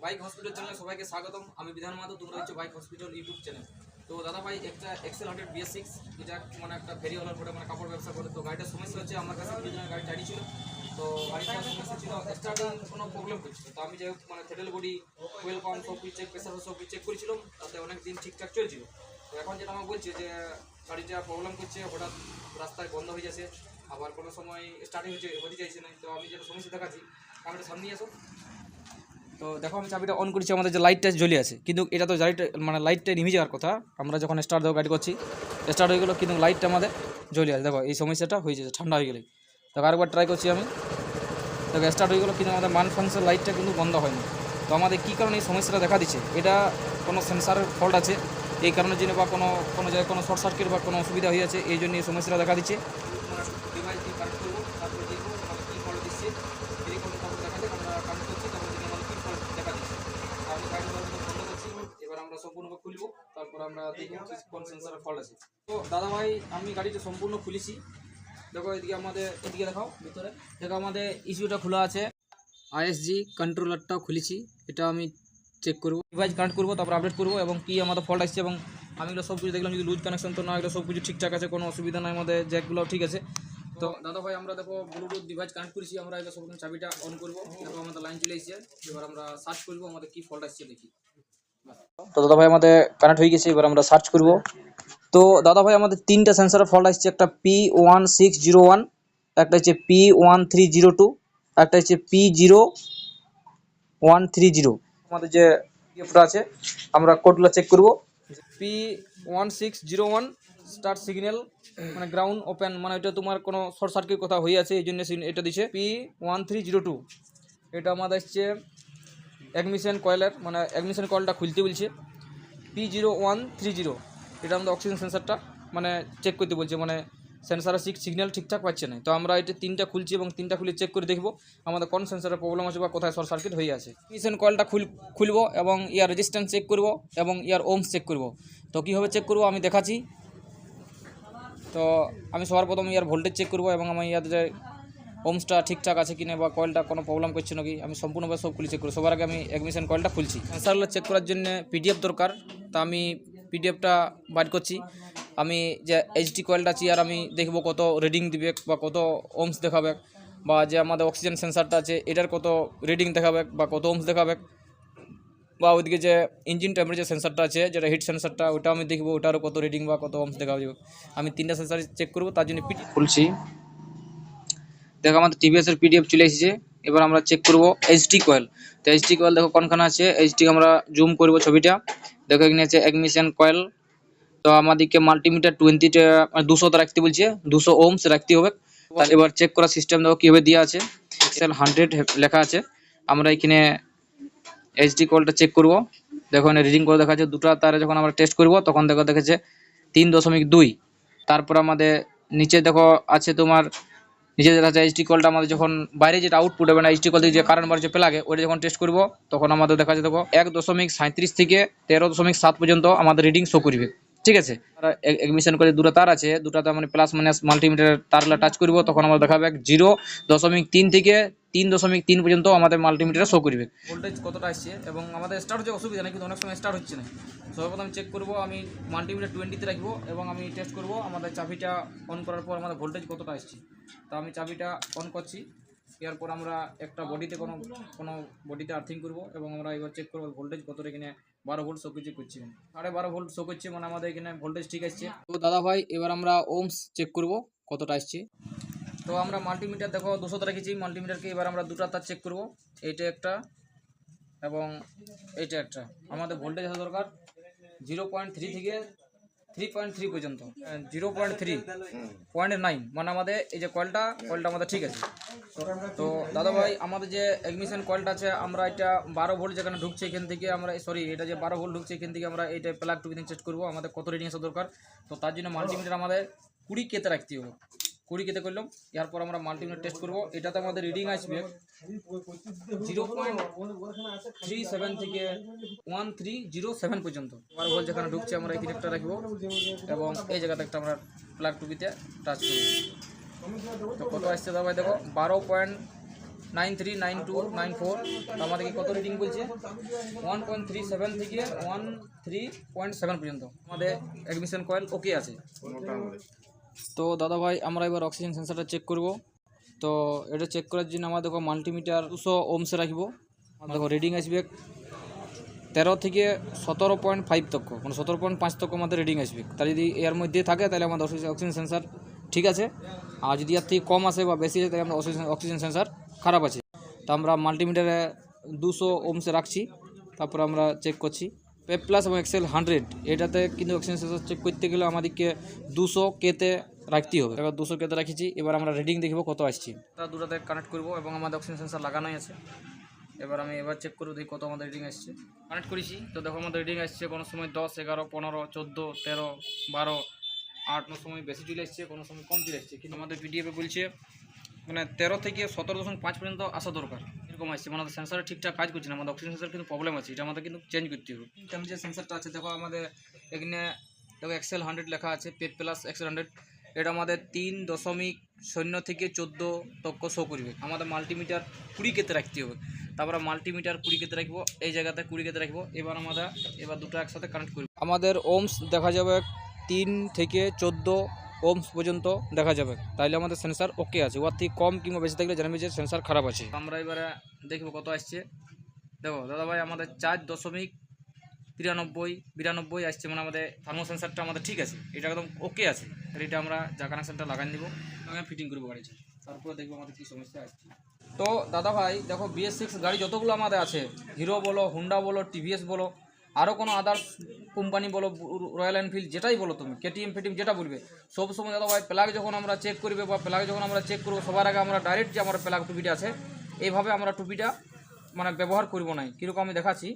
Bike hospital চ্যানেলে সবাইকে স্বাগতম। আমি বিধান মাহাতো, তোমরা হচ্ছে বাইক হসপিটাল ইউটিউব চ্যানেল। তো দাদা ভাই একটা এক্সেল 100 BS6, এটা মানে একটা ফেরিওয়ালার পরে মানে কাপড় ব্যবসা করে। তো গাড়িটার সমস্যা হচ্ছে, আমার কাছে দুজনের গাড়ি চারি ছিল, তো গাড়িটার সমস্যা ছিল স্টার্টিং কোনো প্রবলেম করছিল। তো আমি যাই হোক মানে থেডেল বডি, ফুয়েল পাম্প সব কিছু চেক, প্রেসার সব কিছু চেক করেছিলাম, তাতে অনেক দিন ঠিকঠাক চলছিল। তো এখন যেটা আমার বলছে যে গাড়িটা প্রবলেম করছে, হঠাৎ রাস্তায় বন্ধ হয়ে যাচ্ছে, আবার কোনো সময় স্টার্টিং হতে চাইছে না। তো আমি যেটা সমস্যা দেখাচ্ছি, ক্যামেরাটা সামনে আসো। তো দেখো আমি চাবিটা অন করেছি, আমাদের যে লাইটটা জ্বলে আছে, কিন্তু এটা তো লাইট মানে লাইটটা নিভে যাওয়ার কথা। আমরা যখন স্টার্ট দেবো গাড়ি করছি, স্টার্ট হয়ে গেলো, কিন্তু লাইটটা আমাদের জ্বলে আছে। দেখো এই সমস্যাটা হয়ে যাচ্ছে ঠান্ডা হয়ে গেলে। দেখো আরেকবার ট্রাই করছি আমি, দেখো স্টার্ট হয়ে গেলো, কিন্তু আমাদের মান ফাংশন লাইটটা কিন্তু বন্ধ হয়নি। তো আমাদের কী কারণে এই সমস্যাটা দেখা দিচ্ছে, এটা কোনো সেন্সারের ফল্ট আছে, এই কারণের জন্য বা কোনো জায়গায় কোনো শর্ট সার্কিট বা কোনো অসুবিধা হয়ে আছে, এই জন্য এই সমস্যাটা দেখা দিচ্ছে। ডিভাইস দিয়ে কানেক্ট করবো, তারপরে দেখবো মানে কী ফল্ট দিচ্ছে, এরকম তারপর দেখা যায় আমরা কানেক্ট করছি, তারপর দেখি আমাদের কী ফল্ট দেখা দিচ্ছে। আমি গাড়ি বন্ধ করছি, এবার আমরা সম্পূর্ণ খুলবো, তারপর আমরা দেখবো কোন সেন্সারের ফল্ট আছে। তো দাদা ভাই আমি গাড়িটা সম্পূর্ণ খুলেছি। দেখো এদিকে আমাদের, এদিকে দেখাও ভিতরে, দেখো আমাদের ইস্যুটা খোলা আছে, আইএসজি কন্ট্রোলারটাও খুলেছি। এটা আমি চেক করবো, ডিভাইস কানেক্ট করবো, তারপর আপডেট করবো এবং কী আমাদের ফল্ট আসছে। এবং আমি এগুলো সব কিছু দেখলাম, যদি লুজ কানেকশন তো না, এগুলো সব কিছু ঠিকঠাক আছে, কোনো অসুবিধা নাই, আমাদের জ্যাকগুলো ঠিক আছে। তো দাদা ভাই আমরা দেখো ব্লুটুথ ডিভাইস কানেক্ট করেছি, আমরা এবার সব চাবিটা অন করবো, দেখো আমাদের লাইন চলে এসেছে। এবার আমরা সার্চ করবো আমাদের কী ফল্ট আসছে দেখি। তো দাদা ভাই আমাদের কানেক্ট হয়ে গেছে, এবার আমরা সার্চ করবো। তো দাদা ভাই আমাদের তিনটা সেন্সারের ফল্ট আসছে, একটা P1601, একটা হচ্ছে P1302, একটা হচ্ছে P0130। আমাদের যে পিডিএফটা আছে আমরা কোডগুলো চেক করব। P1601 স্টার্ট সিগন্যাল মানে গ্রাউন্ড ওপেন, মানে এটা তোমার কোনো শর্ট সার্কিট কথা হয়ে আছে, এই জন্য এটা দিচ্ছে। P1302 এটা আমাদের আসছে অ্যাডমিশন কয়েলের, মানে অ্যাডমিশন কয়েলটা খুলতে বলছে। P0130 এটা আমাদের অক্সিজেন সেন্সারটা মানে চেক করতে বলছে, মানে সেন্সারের সিগন্যাল ঠিকঠাক পাচ্ছে না। তো আমরা এটা তিনটা খুলছি এবং তিনটা খুলে চেক করে দেখব আমাদের কোন সেন্সারের প্রবলেম আছে বা কোথায় শর্ট সার্কিট হয়ে আছে। অ্যাডমিশন কয়েলটা খুলবো এবং ইয়ার রেজিস্ট্যান্স চেক করব এবং ইয়ার ওমস চেক করব। তো কীভাবে চেক করব আমি দেখাচ্ছি। তো আমি সবার প্রথম ইয়ার ভোল্টেজ চেক করব এবং আমার ইয়ার যে ওমসটা ঠিকঠাক আছে কিনা বা কয়েলটা কোনো প্রবলেম করছে নাকি, আমি সম্পূর্ণভাবে সব খুলে চেক করব। সবার আগে আমি অ্যাডমিশন কয়েলটা খুলছি। সেন্সারগুলো চেক করার জন্য পিডিএফ দরকার, তা আমি পিডিএফটা বাইর করছি। আমি যে এইচডি কয়েলটা আছি আর আমি দেখব কত রিডিং দিবে বা কত ওমস দেখাবে, বা যে আমাদের অক্সিজেন সেন্সারটা আছে এটার কত রিডিং দেখাবে বা কত ওমস দেখাবে, বা ওইদিকে যে ইঞ্জিন টেম্পারেচার সেন্সারটা আছে যেটা হিট সেন্সারটা, ওটা আমি দেখব ওটারও কত রিডিং বা কত ওমস দেখাবে। আমি তিনটা সেন্সার চেক করব, তার জন্য পিডিএফ খুলছি। দেখো আমাদের টিভিএসের পিডিএফ চলে এসেছে। এবার আমরা চেক করব এইচডি কয়েল। তো এইচডি কয়েল দেখো কোনখানে আছে, এইচডি আমরা জুম করব ছবিটা। দেখো এখানে আছে অ্যাডমিশন কয়েল। তো আমাদেরকে মাল্টিমিটার 200 রাখতে বলছে, 200 ওহমস রাখতে হবে। এবার চেক করার সিস্টেম দেখো কীভাবে দেওয়া আছে, এক্সেল 100 লেখা আছে। আমরা এখানে এইচডি কয়েলটা চেক করব। দেখো এখানে রিডিং করে দেখাচ্ছে, দুটো তারে যখন আমরা টেস্ট করব তখন দেখো দেখেছে 3.2। তারপর আমাদের নিচে দেখো আছে তোমার, নিচে দেখা যাচ্ছে এইচডি কলটা আমাদের যখন বাইরে যেটা আউটপুট হবে না, এইচডি কল থেকে যে কারেন্ট বার যে প্লাগে ওইটা যখন টেস্ট করব তখন আমাদের দেখা যাচ্ছে দেখো 1.37 থেকে 13.7 পর্যন্ত আমাদের রিডিং শো করবে। ঠিক আছে, এডমিশন করে দুটো তার আছে, দুটাতে মানে প্লাস মাইনাস মাল্টিমিটার তারগুলো টাচ করব তখন আমাদের দেখাবে 0.3 থেকে 3.3 পর্যন্ত আমাদের মাল্টিমিটারে শো করবে ভোল্টেজ কতটা আসছে। এবং আমাদের স্টার্ট হচ্ছে অসুবিধা নেই, কিন্তু অনেক সময় স্টার্ট হচ্ছে না। সর্বপ্রথম চেক করব, আমি মাল্টিমিটার 20-তে রাখবো এবং আমি টেস্ট করব আমাদের চাবিটা অন করার পর আমাদের ভোল্টেজ কতটা আসছে। তো আমি চাবিটা অন করছি, এরপর আমরা একটা বডিতে কোনো বডিতে আর্থিং করব এবং আমরা এবার চেক করবো ভোল্টেজ কতটা। এখানে 12 ভোল্ট শো কিছু করছি, 12.5 ভোল্ট শো করছে, মানে আমাদের এখানে ভোল্টেজ ঠিক আসছে। তো দাদা ভাই এবার আমরা ওমস চেক করব কতটা আসছে। তো আমরা মাল্টিমিটার দেখো 200 রেখেছি, মাল্টিমিটারকে এবার আমরা দুটো তার চেক করব, এইটা একটা এবং এইটা একটা। আমাদের ভোল্টেজ আসা দরকার 0.3 থেকে 3.3 পর্যন্ত, 0.3.9, মানে আমাদের এই যে কয়েলটা আমাদের ঠিক আছে। তো দাদা ভাই আমাদের যে অ্যাডমিশন কয়েলটা আছে, আমরা এটা 12 ভোল্ট যেখানে ঢুকছে এখান থেকে আমরা এটা যে 12 ভোল্ট ঢুকছে এখান থেকে আমরা এইটা প্লাগ টু চেক করবো আমাদের কত রিডিং আসা দরকার। তো তার জন্য মাল্টিমিটার আমাদের 20 কেতে রাখতে হবে, 20 কেতে করলাম। এরপর আমরা মাল্টিমিটার টেস্ট করবো, এটাতে আমাদের রিডিং আসবে 0.37 থেকে 1307 পর্যন্ত। 12 ভোল্ট যেখানে ঢুকছে আমরা এখানে একটা রাখবো এবং এই জায়গাতে একটা আমরা প্লাগ টুপিতে টাচ করবো। তো কত আসছে দাদা ভাই দেখো 12.37 939294, তো আমাদেরকে কত রিডিং বলছে 1.37 থেকে 13.7 পর্যন্ত আমাদের অ্যাডমিশন কয়েল ওকে আছে। তো দাদা ভাই আমরা এবার অক্সিজেন সেন্সারটা চেক করব। তো এটা চেক করার জন্য আমরা দেখো মাল্টিমিটার 200 ওমসে রাখবো। দেখো রিডিং আসবে 13 থেকে 17.5 তক, মানে 17.5 তক আমাদের রিডিং আসবে। তার যদি এর মধ্যে থাকে তাহলে আমাদের অক্সিজেন সেন্সার ঠিক আছে, আর যদি এর থেকে কম আসে বা বেশি আসে তাহলে আমাদের অক্সিজেন সেন্সার খারাপ আছে। তো আমরা মাল্টিমিটারে 200 ওমসে রাখছি, তারপর আমরা চেক করছি পেপ প্লাস এবং এক্সেল 100, এটাতে কিন্তু অক্সিজেন সেন্সার চেক করতে গেলে আমাদেরকে 200 কেতে রাখতে হবে। এবার 200 কেতে রাখছি, এবার আমরা রিডিং দেখব কত আসছে। তার দুটাতে কানেক্ট করব এবং আমাদের অক্সিজেন সেন্সার লাগানোই আছে। এবার আমি চেক করব দেখি কত আমাদের রিডিং আসছে। কানেক্ট করেছি, তো দেখো আমাদের রিডিং আসছে কোনো সময় 10, 11, 15, 14, 13, 12, 8, কোনো সময় বেশি চলে আসছে, কোনো সময় কম চলে আসছে। কিন্তু আমাদের পিডিএফে বলছে মানে 13 থেকে 17.5 পর্যন্ত আসা দরকার, এরকম আসছে। মানে আমাদের সেন্সার ঠিকঠাক কাজ করছে না, আমাদের অক্সিজেন সেন্সার কিন্তু প্রবলেম আছে, এটা আমাদের কিন্তু চেঞ্জ করতে হবে। তেমন যে সেন্সারটা আছে দেখো আমাদের এখানে দেখো এক্সেল 100 লেখা আছে, পেপ প্লাস এক্সেল 100, এটা আমাদের 3.0 থেকে 14 তক শো করবে। আমাদের মাল্টিমিটার 20 কেতে রাখতে হবে, তারপরে মাল্টিমিটার 20 কেতে রাখবো, এই জায়গাতে 20 কেতে রাখবো। এবার দুটো একসাথে কানেক্ট করব। আমাদের ওমস দেখা যাবে 3 থেকে 14 ওমস পর্যন্ত দেখা যাবে, তাইলে আমাদের সেন্সার ওকে আছে। ওর থেকে কম কিংবা বেশি থাকলে জানবে যে সেন্সার খারাপ আছে। আমরা এবারে দেখবো কত আসছে। দেখো দাদা ভাই আমাদের 4.92 আসছে, মানে আমাদের থার্মো সেন্সারটা আমাদের ঠিক আছে, এটা একদম ওকে আছে। এটা আমরা যা কানেকশানটা লাগাই দিব, আমি ফিটিং করবো গাড়িটা, তারপরে দেখবো আমাদের কী সমস্যা আসছে। তো দাদা ভাই দেখো BS6 গাড়ি যতগুলো আমাদের আছে, হিরো বলো, হুন্ডা বলো, টিভিএস বলো, আরও কোনো আদার্স কোম্পানি বলো, রয়্যাল এনফিল্ড যেটাই বলো তুমি, কেটিএম ফেটিএম যেটা বলবে, সব সময় দাদা ভাই প্লাগ যখন আমরা চেক করবে বা প্লাগ যখন আমরা চেক করবো, সবার আগে আমরা ডাইরেক্ট যে আমার প্লাগ টুপিটা আছে এইভাবে আমরা টুপিটা মানে ব্যবহার করবো না। কীরকম আমি দেখাচ্ছি,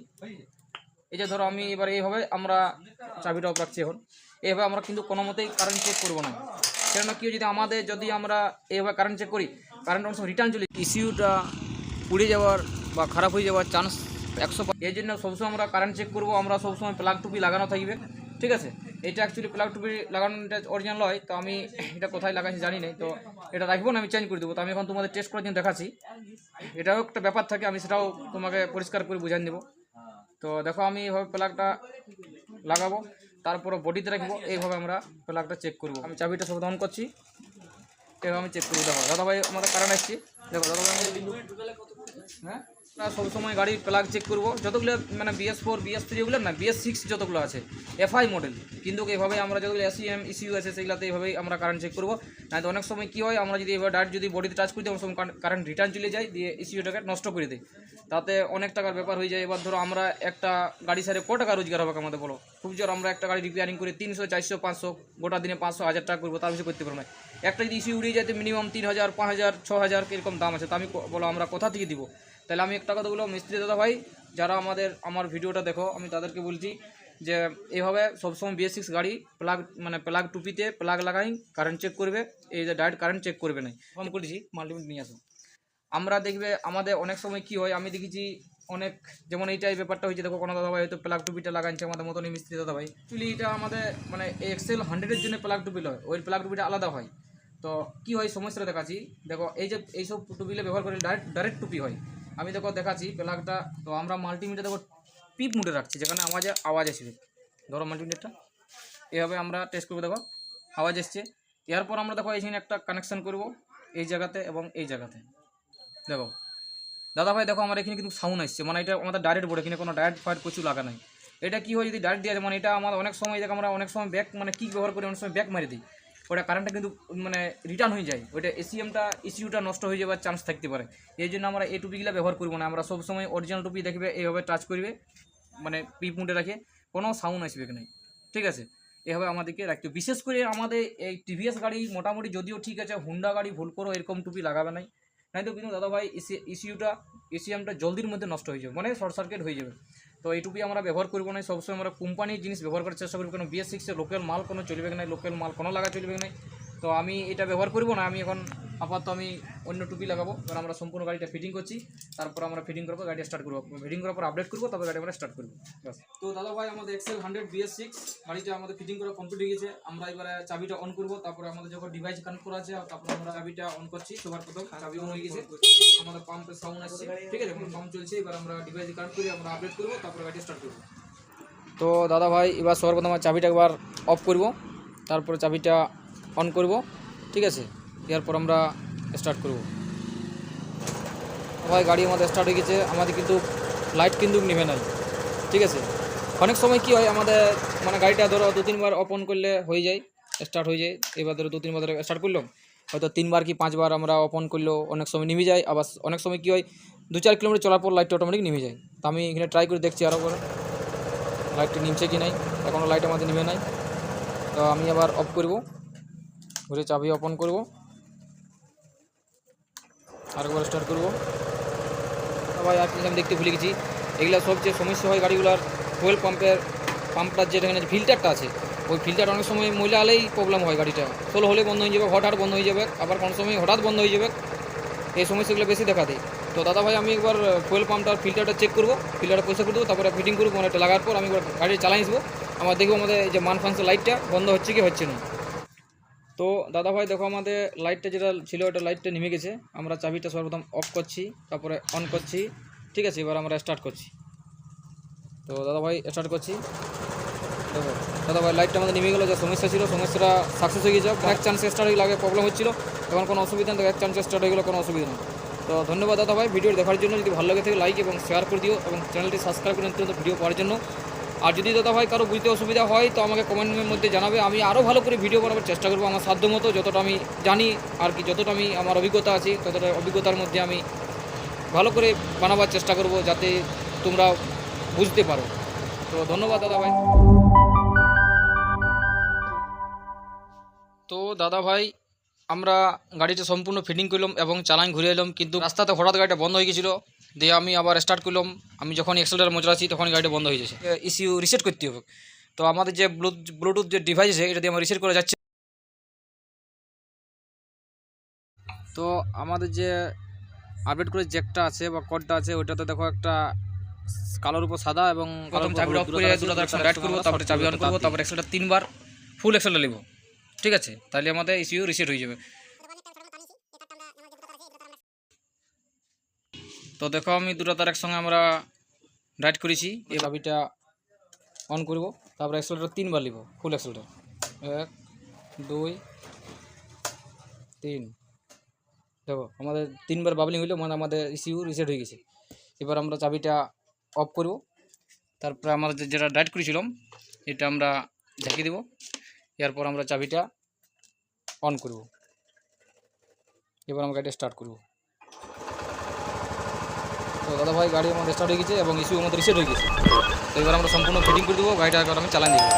এই যে ধরো আমি এবার এইভাবে আমরা চাবিটা অফ রাখছি, এখন এইভাবে আমরা কিন্তু কোনো মতেই কারেন্ট চেক করবো না। কেননা কেউ যদি আমরা এইভাবে কারেন্ট চেক করি, কারেন্ট অনেক সময় রিটার্ন চলে, ইসিউটা পুড়ে যাওয়ার বা খারাপ হয়ে যাওয়ার চান্স 100। এই জন্য সবসময় আমরা কারেন্ট চেক করবো, আমরা সবসময় প্লাগ টুপি লাগানো থাকবে, ঠিক আছে। এটা অ্যাকচুয়ালি প্লাগ টুপি লাগানোটা অরিজিনাল হয়, তো আমি এটা কোথায় লাগাইছি জানি না, তো এটা রাখবো না, আমি চেঞ্জ করে দেবো। তো আমি এখন তোমাদের টেস্ট করার জন্য দেখাচ্ছি, এটাও একটা ব্যাপার থাকে, আমি সেটাও তোমাকে পরিষ্কার করে বুঝাই দেবো। তো দেখো আমি এইভাবে প্লাগটা লাগাবো, তারপরে বডিতে রাখবো, এইভাবে আমরা প্লাগটা চেক করবো। আমি চাবিটা সব অন করছি, এইভাবে আমি চেক করবো। দেখো দাদা ভাই আমাদের কারেন্ট আসছি, দেখো দাদা ভাই হ্যাঁ, সবসময় গাড়ির প্লাগ চেক করবো, যতগুলো মানে BS4 BS3 এগুলো না, BS6 যতগুলো আছে FI মডেল, কিন্তু এইভাবে আমরা যতগুলো SEM ECU আছে সেগুলোতে এইভাবেই আমরা কারেন্ট চেক করবো। না তো অনেক সময় কী হয়, আমরা যদি এবার ডাইরেক্ট যদি বডিতে টাচ করি অনেক সময় কারেন্ট রিটার্ন চলে যায়, দিয়ে ECUটাকে নষ্ট করে দেয়, তাতে অনেক টাকার ব্যাপার হয়ে যায়। এবার ধরো আমরা একটা গাড়ি সারে কত টাকা রোজগার হবে আমাদের বলো, খুব জোর আমরা একটা গাড়ি রিপেয়ারিং করে 300 400 500 গোটা দিনে 500 1000 টাকা করবো, তার বেশি করতে পারবো না। একটা যদি ECU উড়িয়ে যায় মিনিমাম 3000 5000 6000 এরকম দাম আছে, তো আমি বলো আমরা কোথা থেকে দিব? তাহলে আমি একটা কথা বলবো, মিস্ত্রি দাদা ভাই যারা আমার ভিডিওটা দেখো, আমি তাদেরকে বলছি যে এইভাবে সবসময় BS6 গাড়ি প্লাগ টুপিতে প্লাগ লাগাই কারেন্ট চেক করবে, এই যে ডাইরেক্ট কারেন্ট চেক করবে না। আমি করেছি মাল্টিমিটার নিয়ে আসো, আমরা দেখবে আমাদের অনেক সময় কি হয়, আমি দেখেছি অনেক, যেমন এইটাই ব্যাপারটা হয়েছে, দেখো কোনো দাদা ভাই হয়তো প্লাগ টুপিটা লাগাচ্ছে আমাদের মতনই মিস্ত্রি দাদা ভাই, অ্যাকচুয়ালি এটা আমাদের মানে এক্সেল 100-এর জন্য প্লাগ টুপি হয়, ওই প্লাগ টুপিটা আলাদা হয়। তো কি হয় সমস্যাটা দেখাচ্ছি, দেখো এই যে এইসব টুপিলে ব্যবহার করে ডাইরেক্ট টুপি হয়। আমি দেখো দেখাচ্ছি প্লাগটা, তো আমরা মাল্টিমিটার দেখো পিপ মুডে রাখছি, যেখানে আওয়াজ আসবে। ধরো মাল্টিমিটারটা এভাবে আমরা টেস্ট করবো, দেখো আওয়াজ এসছে। এরপর আমরা দেখো এইখানে একটা কানেকশান করব এই জায়গাতে এবং এই জায়গাতে, দেখো দাদা ভাই দেখো আমার এখানে কিন্তু সাউন্ড আসছে, মানে এটা আমাদের ডাইরেক্ট বোর্ড, এখানে কোনো ডাইরেক্ট ফায়ার কিছু লাগা নাই। এটা কি হয় যদি ডাইরেক্ট দেওয়া যায়, মানে এটা আমাদের অনেক সময় দেখো আমরা অনেক সময় ব্যাক মানে কিক ব্যবহার করি, অনেক সময় ব্যাক মারি দিই, ওটা কারেন্টটা কিন্তু মানে রিটার্ন হয়ে যায়, ওইটা ECUটা নষ্ট হয়ে যাওয়ার চান্স থাকতে পারে। এই জন্য আমরা এই টুপিগুলো ব্যবহার করবো না, আমরা সবসময় অরিজিনাল টুপি দেখবে এইভাবে টাচ করবে, মানে পিপ মুডে রাখে, কোনো সাউন্ড আসবে না, ঠিক আছে। এভাবে আমাদেরকে রাখতে, বিশেষ করে আমাদের এই TVS গাড়ি মোটামুটি যদিও ঠিক আছে, হুন্ডা গাড়ি ভুল করো এরকম টুপি লাগাবে নাই, নাই তো কিন্তু দাদা ভাই ECMটা জলদির মধ্যে নষ্ট হয়ে যাবে, মানে শর্ট সার্কিট হয়ে যাবে। তো এই টুপি আমরা ব্যবহার করবো না, সবসময় আমরা কোম্পানির জিনিস ব্যবহার করার চেষ্টা করবো, কোনো BS6 লোকাল মাল কোনো চলবে না, লোকাল মাল কোনো লাগা চলবে না, তো আমি এটা ব্যবহার করব না, আমি এখন আপাতত আমি অন্য টুপি লাগাবো। এবার আমরা সম্পূর্ণ গাড়িটা ফিটিং করছি, তারপর আমরা ফিটিং করবো, গাড়িটা স্টার্ট করবো। ফিটিং করার পর আপডেট করবো, তারপর গাড়ি আমরা স্টার্ট করবো। বাস। তো দাদা ভাই আমাদের এক্সেল 100 BS6 গাড়িটা আমাদের ফিটিং করা কমপ্লিট হয়ে গেছে। আমরা এবারে চাবিটা অন করবো, তারপরে আমাদের যখন ডিভাইস কানেক্ট করা আছে তারপর আমরা চাবিটা অন করছি। সবার প্রথম চাবি অন হয়ে গেছে, আমাদের পাম্পের সাউন্ড আসছে, ঠিক আছে, এখন পাম্প চলছে। এবার আমরা ডিভাইস কানেক্ট করে আমরা আপডেট করবো, তারপরে গাড়ি স্টার্ট করবো। তো দাদা ভাই এবার সবার প্রথম চাবিটা একবার অফ করব, তারপরে চাবিটা অন করব, ঠিক আছে। এরপর আমরা স্টার্ট করব। ভাই গাড়ি আমাদের স্টার্ট হয়ে গেছে, আমাদের কিন্তু লাইট কিন্তু নেমে নাই, ঠিক আছে। অনেক সময় কি হয় আমাদের মানে গাড়িটা ধরো 2-3 বার অফ অন করলে হয়ে যায়, স্টার্ট হয়ে যায়। এবার ধরো 2-3 বার স্টার্ট করলাম, হয়তো 3 বার কি 5 বার আমরা অফ অন করলেও অনেক সময় নেমে যায়। আবার অনেক সময় কি হয় 2-4 কিলোমিটার চলার পর লাইটটা অটোমেটিক নেমে যায়। তো আমি এখানে ট্রাই করে দেখছি আরও করে লাইটটা নিমছে কি নাই, এখনও লাইট আমাদের নেমে নাই। তো আমি আবার অফ করব, ঘুরে চাবি অন করব, আরেকবার স্টার্ট করব। ভাই আর আমি দেখতে ভুলে গেছি, এগুলো সবচেয়ে সমস্যা হয় গাড়িগুলোর ফুয়েল পাম্পটার যেটা এখানে ফিল্টারটা আছে, ওই ফিল্টার অনেক সময় ময়লা হলেই প্রবলেম হয়। গাড়িটা স্লো হলে বন্ধ হয়ে যাবে, হঠাৎ বন্ধ হয়ে যাবে, আবার কোনো সময় হঠাৎ বন্ধ হয়ে যাবে। এই সমস্যাগুলো বেশি দেখা দেয়। তো দাদা ভাই আমি একবার ফুয়েল পাম্পটার ফিল্টারটা চেক করবো, ফিল্টারটা পয়সা করে দেবো, তারপরে ফিটিং করবো। মানে এটা লাগার পর আমি গাড়ি চালাই আসবো, আমরা দেখবো আমাদের এই যে মান ফাংশন লাইটটা বন্ধ হচ্ছে কি হচ্ছে না। তো দাদা ভাই দেখো আমাদের লাইটটা যেটা ছিল ওটা লাইটটা নেমে গেছে। আমরা চাবিটা সর্বপ্রথম অফ করছি, তারপরে অন করছি, ঠিক আছে। এবার আমরা স্টার্ট করছি। তো দাদা ভাই স্টার্ট করছি। দেখো দাদা ভাই লাইটটা আমাদের নেমে গেলো, যে সমস্যা ছিল সমস্যাটা সাকসেস হয়ে গেছে। এক চান্সে স্টার্ট হয়ে লাগে প্রবলেম হচ্ছিলো, এখন কোনো অসুবিধা নেই, এক চান্সে স্টার্ট হয়ে গেলো, কোনো অসুবিধা নেই। তো ধন্যবাদ দাদা ভাই ভিডিও দেখার জন্য। যদি ভালো লাগে থাকে লাইক এবং শেয়ার করে দিও, এবং চ্যানেলটি সাবস্ক্রাইব করে নিতে ভিডিও পাওয়ার জন্য। আর যদি দাদা ভাই কারো বুঝতে অসুবিধা হয় তো আমাকে কমেন্টের মধ্যে জানাবে, আমি আরও ভালো করে ভিডিও বানাবার চেষ্টা করবো আমার সাধ্য মতো, যতটা আমি জানি আর কি, যতটা আমি আমার অভিজ্ঞতা আছে ততটা অভিজ্ঞতার মধ্যে আমি ভালো করে বানাবার চেষ্টা করব, যাতে তোমরা বুঝতে পারো। তো ধন্যবাদ দাদা ভাই। তো দাদা ভাই আমরা গাড়িটা সম্পূর্ণ ফিটিং করলাম এবং চালান ঘুরে এলাম, কিন্তু রাস্তাতে হঠাৎ গাড়িটা বন্ধ হয়ে গেছিলো। দিয়ে আমি আবার স্টার্ট করলাম, আমি যখন এক্সেলেটার মোচড়াচ্ছি তখন গাড়িটা বন্ধ হয়ে যাচ্ছে। ইস্যু রিসেট করতে হবে। তো আমাদের যে ব্লুটুথ যে ডিভাইস আছে এটা দিয়ে আমার রিসেট করা যাচ্ছে। তো আমাদের যে আপডেট করে জ্যাকটা আছে বা কডটা আছে ওইটাতে দেখো একটা কালোর উপর সাদা, এবং প্রথম চাবিটা অফ করে দুটো রাইট করবো, তারপরে চাবি অন করবো, তারপরে এক্সেলটা 3 বার ফুল এক্সেলটা নেব, ঠিক আছে। তাহলে আমাদের ইস্যু রিসেট হয়ে যাবে। তো দেখো আমি দুটো তার একসঙ্গে আমরা রাইট করেছি। এই চাবিটা অন করব, তারপরে এক্সেলটা 3 বার নেব, ফুল এক্সেলটা 1 2 3। দেখো আমাদের 3 বার বাবলিং হইলো, মানে আমাদের ইস্যু রিসেট হয়ে গেছে। এবার আমরা চাবিটা অফ করব, তারপরে আমাদের যেটা রাইট করেছিলাম এটা আমরা ঝাঁকিয়ে দেবো। এরপর আমরা চাবিটা অন করব, এবার আমরা গাড়িটা স্টার্ট করব। তো দাদা ভাই গাড়ি আমাদের স্টার্ট হয়ে গেছে এবং ইস্যু আমাদের রিসেট হয়ে গেছে। তো এবার আমরা সম্পূর্ণ ফিটিং করে দেবো, গাড়িটা এবার আমি চালান দেবো।